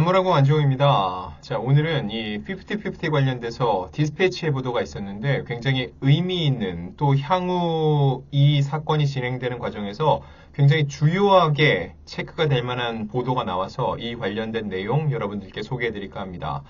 안무라고 안지홍입니다. 자, 오늘은 이 50-50 관련돼서 디스패치의 보도가 있었는데 굉장히 의미 있는 또 향후 이 사건이 진행되는 과정에서 굉장히 주요하게 체크가 될 만한 보도가 나와서 이 관련된 내용 여러분들께 소개해 드릴까 합니다.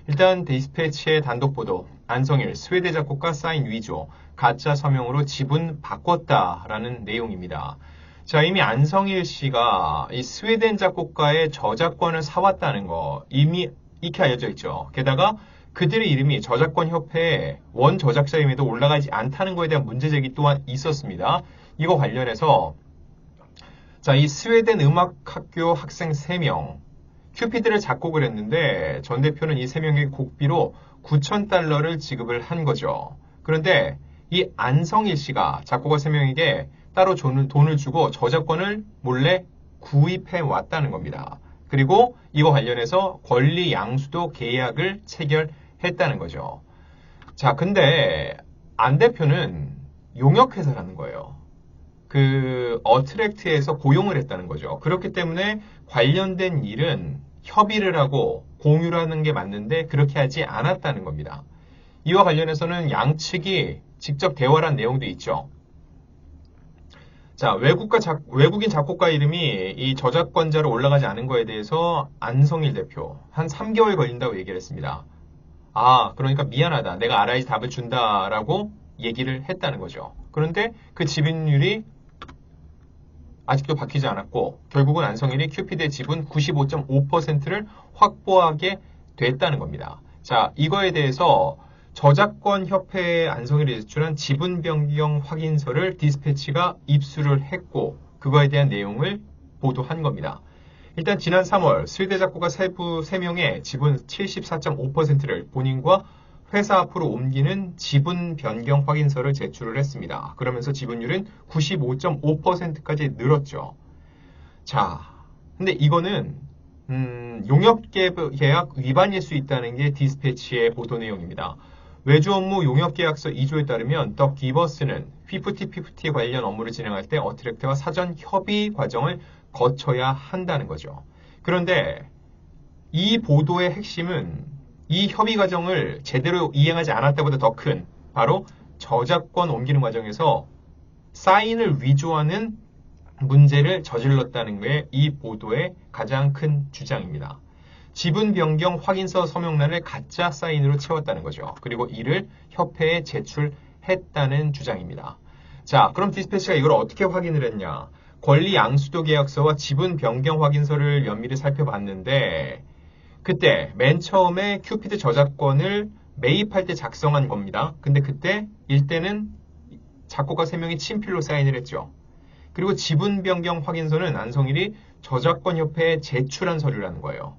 일단 디스패치의 단독 보도, 안성일 스웨덴 작곡가 사인 위조, 가짜 서명으로 지분 바꿨다라는 내용입니다. 자, 이미 안성일 씨가 이 스웨덴 작곡가의 저작권을 사왔다는 거 이미 익히 알려져 있죠. 게다가 그들의 이름이 저작권 협회에 원 저작자임에도 올라가지 않다는 거에 대한 문제 제기 또한 있었습니다. 이거 관련해서 자, 이 스웨덴 음악학교 학생 3명 큐피드를 작곡을 했는데 전 대표는 이 3명의 곡비로 $9,000를 지급을 한 거죠. 그런데 이 안성일 씨가 작곡가 3명에게 따로 돈을 주고 저작권을 몰래 구입해 왔다는 겁니다. 그리고 이거 관련해서 권리 양수도 계약을 체결했다는 거죠. 자, 근데 안 대표는 용역회사라는 거예요. 그 어트랙트에서 고용을 했다는 거죠. 그렇기 때문에 관련된 일은 협의를 하고 공유를 하는 게 맞는데 그렇게 하지 않았다는 겁니다. 이와 관련해서는 양측이 직접 대화를 한 내용도 있죠. 자, 외국인 작곡가 이름이 이 저작권자로 올라가지 않은 거에 대해서 안성일 대표 한 3개월 걸린다고 얘기를 했습니다. 아, 그러니까 미안하다. 내가 알아야지 답을 준다라고 얘기를 했다는 거죠. 그런데 그 지분율이 아직도 바뀌지 않았고 결국은 안성일이 큐피드의 지분 95.5%를 확보하게 됐다는 겁니다. 자, 이거에 대해서 저작권 협회에 안성일이 제출한 지분 변경 확인서를 디스패치가 입수를 했고 그거에 대한 내용을 보도한 겁니다. 일단 지난 3월 스웨덴 작곡가 3명의 지분 74.5%를 본인과 회사 앞으로 옮기는 지분 변경 확인서를 제출을 했습니다. 그러면서 지분율은 95.5%까지 늘었죠. 자, 근데 이거는 용역 계약 위반일 수 있다는 게 디스패치의 보도 내용입니다. 외주 업무 용역 계약서 2조에 따르면 더 기버스는 50-50 관련 업무를 진행할 때 어트랙트와 사전 협의 과정을 거쳐야 한다는 거죠. 그런데 이 보도의 핵심은 이 협의 과정을 제대로 이행하지 않았다보다 더 큰 바로 저작권 옮기는 과정에서 사인을 위조하는 문제를 저질렀다는 게 이 보도의 가장 큰 주장입니다. 지분 변경 확인서 서명란을 가짜 사인으로 채웠다는 거죠. 그리고 이를 협회에 제출했다는 주장입니다. 자, 그럼 디스패치가 이걸 어떻게 확인을 했냐? 권리 양수도 계약서와 지분 변경 확인서를 면밀히 살펴봤는데 그때 맨 처음에 큐피드 저작권을 매입할 때 작성한 겁니다. 근데 그때 일대는 작곡가 3명이 친필로 사인을 했죠. 그리고 지분 변경 확인서는 안성일이 저작권 협회에 제출한 서류라는 거예요.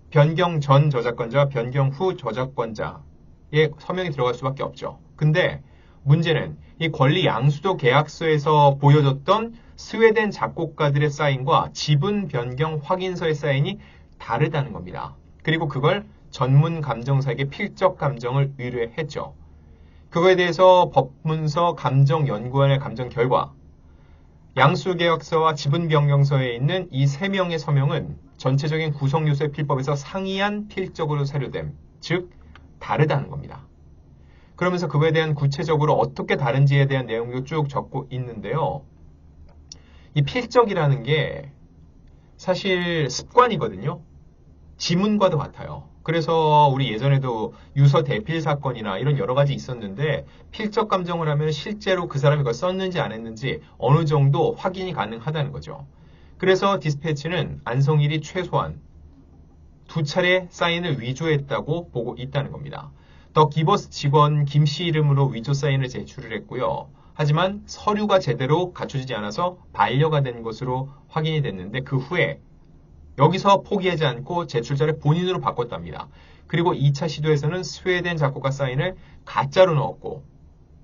변경 전 저작권자와 변경 후 저작권자의 서명이 들어갈 수밖에 없죠. 근데 문제는 이 권리 양수도 계약서에서 보여줬던 스웨덴 작곡가들의 사인과 지분 변경 확인서의 사인이 다르다는 겁니다. 그리고 그걸 전문 감정사에게 필적 감정을 의뢰했죠. 그거에 대해서 법문서 감정연구원의 감정 결과 양수계약서와 지분변경서에 있는 이 3명의 서명은 전체적인 구성요소의 필법에서 상이한 필적으로 사료됨, 즉 다르다는 겁니다. 그러면서 그거에 대한 구체적으로 어떻게 다른지에 대한 내용도 쭉 적고 있는데요. 이 필적이라는 게 사실 습관이거든요. 지문과도 같아요. 그래서 우리 예전에도 유서 대필 사건이나 이런 여러 가지 있었는데 필적 감정을 하면 실제로 그 사람이 그걸 썼는지 안 했는지 어느 정도 확인이 가능하다는 거죠. 그래서 디스패치는 안성일이 최소한 2차례 사인을 위조했다고 보고 있다는 겁니다. 더 기버스 직원 김 씨 이름으로 위조 사인을 제출을 했고요. 하지만 서류가 제대로 갖춰지지 않아서 반려가 된 것으로 확인이 됐는데 그 후에 여기서 포기하지 않고 제출자를 본인으로 바꿨답니다. 그리고 2차 시도에서는 스웨덴 작곡가 사인을 가짜로 넣었고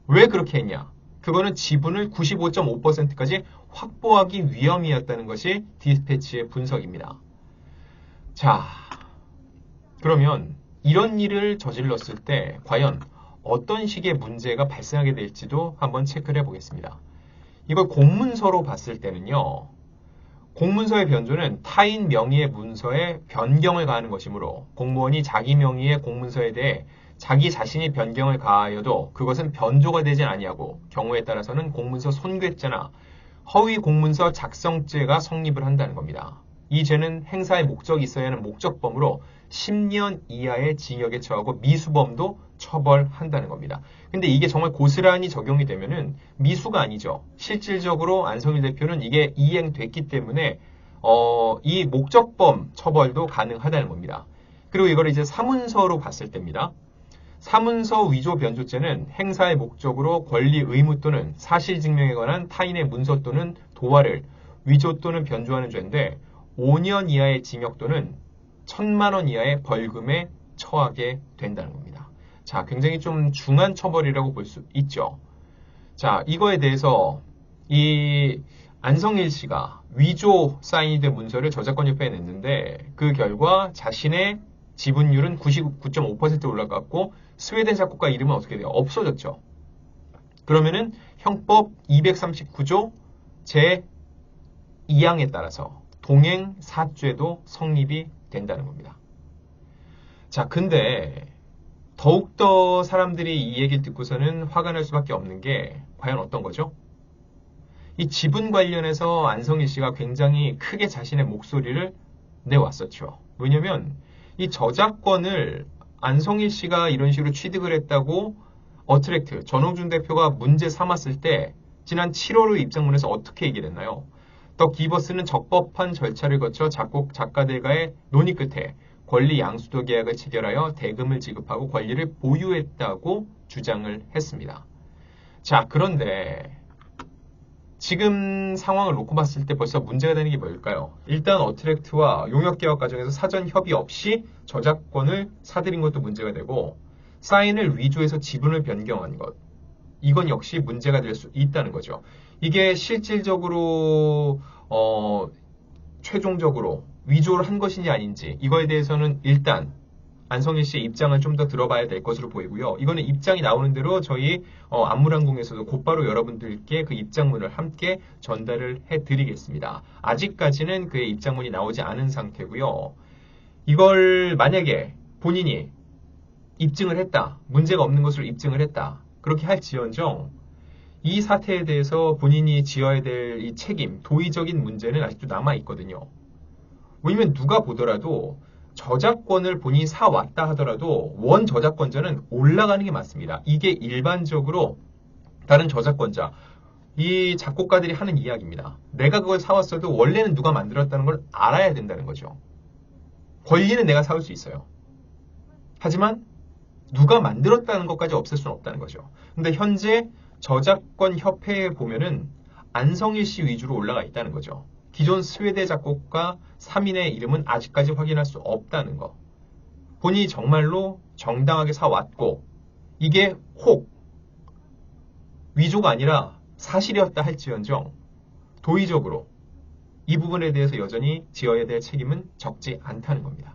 왜 그렇게 했냐? 그거는 지분을 95.5%까지 확보하기 위함이었다는 것이 디스패치의 분석입니다. 자, 그러면 이런 일을 저질렀을 때 과연 어떤 식의 문제가 발생하게 될지도 한번 체크를 해보겠습니다. 이걸 공문서로 봤을 때는요. 공문서의 변조는 타인 명의의 문서에 변경을 가하는 것이므로 공무원이 자기 명의의 공문서에 대해 자기 자신이 변경을 가하여도 그것은 변조가 되지 아니하고 경우에 따라서는 공문서 손괴죄나 허위 공문서 작성죄가 성립을 한다는 겁니다. 이 죄는 행사의 목적이 있어야 하는 목적범으로 10년 이하의 징역에 처하고 미수범도 처벌한다는 겁니다. 근데 이게 정말 고스란히 적용이 되면은 미수가 아니죠. 실질적으로 안성일 대표는 이게 이행됐기 때문에 이 목적범 처벌도 가능하다는 겁니다. 그리고 이걸 이제 사문서로 봤을 때입니다. 사문서 위조 변조죄는 행사의 목적으로 권리 의무 또는 사실 증명에 관한 타인의 문서 또는 도화를 위조 또는 변조하는 죄인데 5년 이하의 징역 또는 1,000만 원 이하의 벌금에 처하게 된다는 겁니다. 자, 굉장히 좀 중한 처벌이라고 볼 수 있죠. 자, 이거에 대해서 이 안성일 씨가 위조 사인이 된 문서를 저작권협회에 냈는데 그 결과 자신의 지분율은 99.5% 올라갔고 스웨덴 작곡가 이름은 어떻게 돼요? 없어졌죠. 그러면은 형법 239조 제2항에 따라서 동행 사죄도 성립이 된다는 겁니다. 자, 근데 더욱더 사람들이 이 얘기를 듣고서는 화가 날 수밖에 없는 게 과연 어떤 거죠? 이 지분 관련해서 안성일 씨가 굉장히 크게 자신의 목소리를 내왔었죠. 왜냐면 이 저작권을 안성일 씨가 이런 식으로 취득을 했다고 어트랙트, 전홍준 대표가 문제 삼았을 때 지난 7월의 입장문에서 어떻게 얘기했나요? 더 기버스는 적법한 절차를 거쳐 작곡 작가들과의 논의 끝에 권리 양수도 계약을 체결하여 대금을 지급하고 권리를 보유했다고 주장을 했습니다. 자, 그런데 지금 상황을 놓고 봤을 때 벌써 문제가 되는 게 뭘까요? 일단 어트랙트와 용역개혁 과정에서 사전 협의 없이 저작권을 사들인 것도 문제가 되고 사인을 위조해서 지분을 변경한 것, 이건 역시 문제가 될 수 있다는 거죠. 이게 실질적으로 최종적으로 위조를 한 것인지 아닌지 이거에 대해서는 일단 안성일 씨의 입장을 좀 더 들어봐야 될 것으로 보이고요. 이거는 입장이 나오는 대로 저희 안무랑궁에서도 곧바로 여러분들께 그 입장문을 함께 전달을 해드리겠습니다. 아직까지는 그의 입장문이 나오지 않은 상태고요. 이걸 만약에 본인이 입증을 했다, 문제가 없는 것으로 입증을 했다, 그렇게 할지언정 이 사태에 대해서 본인이 지어야 될 이 책임, 도의적인 문제는 아직도 남아있거든요. 왜냐면 누가 보더라도 저작권을 본인이 사왔다 하더라도 원 저작권자는 올라가는 게 맞습니다. 이게 일반적으로 다른 저작권자, 이 작곡가들이 하는 이야기입니다. 내가 그걸 사왔어도 원래는 누가 만들었다는 걸 알아야 된다는 거죠. 권리는 내가 사올 수 있어요. 하지만 누가 만들었다는 것까지 없앨 수는 없다는 거죠. 근데 현재 저작권 협회에 보면은 안성일 씨 위주로 올라가 있다는 거죠. 기존 스웨덴 작곡가 3인의 이름은 아직까지 확인할 수 없다는 거. 본인이 정말로 정당하게 사왔고 이게 혹 위조가 아니라 사실이었다 할지언정 도의적으로 이 부분에 대해서 여전히 지어야 될 책임은 적지 않다는 겁니다.